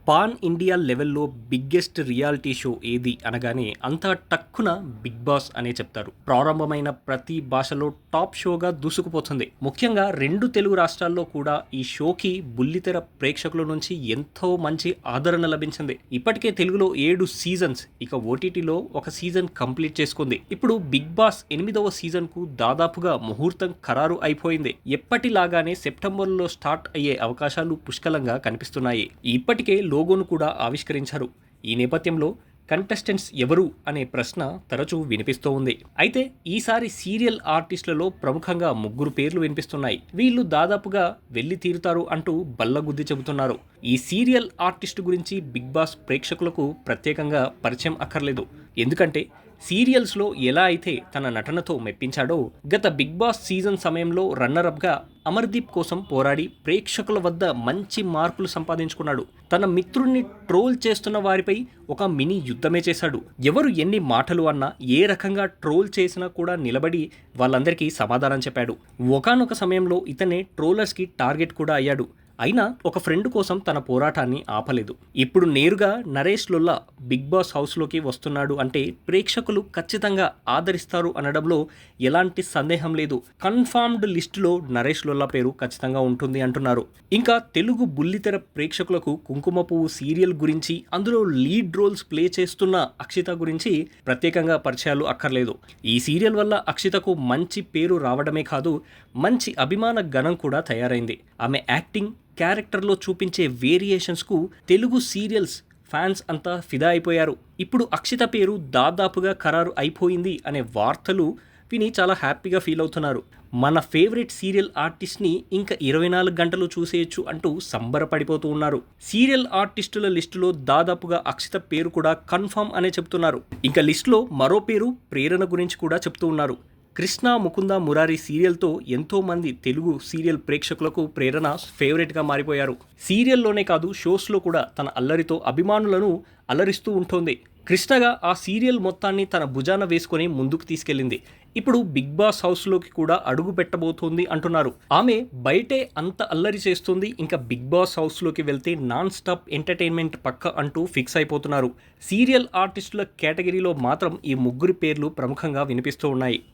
Pan India లెవెల్‌లో biggest reality show ఏది అనగానే అంతా టక్కున 'బిగ్ బాస్' అనే చెప్తారు. ప్రారంభమైన ప్రతి భాషలో టాప్ షోగా దూసుకుపోతుంది. ముఖ్యంగా 2 తెలుగు రాష్ట్రాల్లో కూడా ఈ షోకి బుల్లితెర ప్రేక్షకుల నుంచి ఎంతో మంచి ఆదరణ లభించింది. ఇప్పటికే తెలుగులో 7 సీజన్స్, ఇక ఓటీటీలో ఒక సీజన్ కంప్లీట్ చేసుకుంది. ఇప్పుడు 'బిగ్ బాస్' 8వ సీజన్‌కు దాదాపుగా ముహూర్తం ఖరారు అయిపోయింది. ఎప్పటిలాగానే సెప్టెంబర్‌లో స్టార్ట్ అయ్యే అవకాశాలు పుష్కలంగా కనిపిస్తున్నాయి. ఇప్పటికే లోగోను కూడా ఆవిష్కరించారు. ఈ నేపథ్యంలో కంటెస్టెంట్స్ ఎవరు అనే ప్రశ్న తరచూ వినిపిస్తూ ఉంది. అయితే ఈసారి సీరియల్ ఆర్టిస్టులలో ప్రముఖంగా 3 పేర్లు వినిపిస్తున్నాయి. వీళ్ళు దాదాపుగా వెళ్లి తీరుతారు అంటూ బల్లగుద్ది చెబుతున్నారు. ఈ సీరియల్ ఆర్టిస్టు గురించి బిగ్ బాస్ ప్రేక్షకులకు ప్రత్యేకంగా పరిచయం అక్కర్లేదు. ఎందుకంటే సీరియల్స్లో ఎలా అయితే తన నటనతో మెప్పించాడో, గత బిగ్ బాస్ సీజన్ సమయంలో రన్నరప్గా అమర్దీప్ కోసం పోరాడి ప్రేక్షకుల వద్ద మంచి మార్కులు సంపాదించుకున్నాడు. తన మిత్రుడిని ట్రోల్ చేస్తున్న వారిపై ఒక మినీ యుద్ధమే చేశాడు. ఎవరు ఎన్ని మాటలు అన్నా, ఏ రకంగా ట్రోల్ చేసినా కూడా నిలబడి వాళ్ళందరికీ సమాధానం చెప్పాడు. ఒకానొక సమయంలో ఇతనే ట్రోలర్స్కి టార్గెట్ కూడా అయ్యాడు. అయినా ఒక ఫ్రెండ్ కోసం తన పోరాటాన్ని ఆపలేదు. ఇప్పుడు నేరుగా నరేష్ లొల్లా బిగ్ బాస్ హౌస్లోకి వస్తున్నాడు అంటే ప్రేక్షకులు ఖచ్చితంగా ఆదరిస్తారు అనడంలో ఎలాంటి సందేహం లేదు. కన్ఫర్మ్డ్ లిస్టులో నరేష్ లొల్లా పేరు ఖచ్చితంగా ఉంటుంది అంటున్నారు. ఇంకా తెలుగు బుల్లితెర ప్రేక్షకులకు కుంకుమ పువ్వు సీరియల్ గురించి, అందులో లీడ్ రోల్స్ ప్లే చేస్తున్న అక్షిత గురించి ప్రత్యేకంగా పరిచయాలు అక్కర్లేదు. ఈ సీరియల్ వల్ల అక్షితకు మంచి పేరు రావడమే కాదు, మంచి అభిమాన గణం కూడా తయారైంది. ఆమె యాక్టింగ్, క్యారెక్టర్లో చూపించే వేరియేషన్స్కు తెలుగు సీరియల్స్ ఫ్యాన్స్ అంతా ఫిదా అయిపోయారు. ఇప్పుడు అక్షిత పేరు దాదాపుగా ఖరారు అయిపోయింది అనే వార్తలు విని చాలా హ్యాపీగా ఫీల్ అవుతున్నారు. మన ఫేవరెట్ సీరియల్ ఆర్టిస్ట్ని ఇంకా 24 గంటలు చూసేయచ్చు అంటూ సంబరపడిపోతూ ఉన్నారు. సీరియల్ ఆర్టిస్టుల లిస్టులో దాదాపుగా అక్షిత పేరు కూడా కన్ఫర్మ్ అనే చెప్తున్నారు. ఇంకా లిస్టులో మరో పేరు ప్రేరణ గురించి కూడా చెప్తూ ఉన్నారు. కృష్ణ ముకుంద మురారి సీరియల్తో ఎంతో మంది తెలుగు సీరియల్ ప్రేక్షకులకు ప్రేరణ ఫేవరెట్గా మారిపోయారు. సీరియల్లోనే కాదు, షోస్లో కూడా తన అల్లరితో అభిమానులను అలరిస్తూ ఉంటుంది. కృష్ణగా ఆ సీరియల్ మొత్తాన్ని తన భుజాన వేసుకొని ముందుకు తీసుకెళ్లింది. ఇప్పుడు బిగ్ బాస్ హౌస్లోకి కూడా అడుగు పెట్టబోతోంది అంటున్నారు. ఆమె బయటే అంత అల్లరి చేస్తుంది, ఇంకా బిగ్ బాస్ హౌస్లోకి వెళ్తే నాన్ స్టాప్ ఎంటర్టైన్మెంట్ పక్క అంటూ ఫిక్స్ అయిపోతున్నారు. సీరియల్ ఆర్టిస్టుల కేటగిరీలో మాత్రం ఈ 3 పేర్లు ప్రముఖంగా వినిపిస్తూ ఉన్నాయి.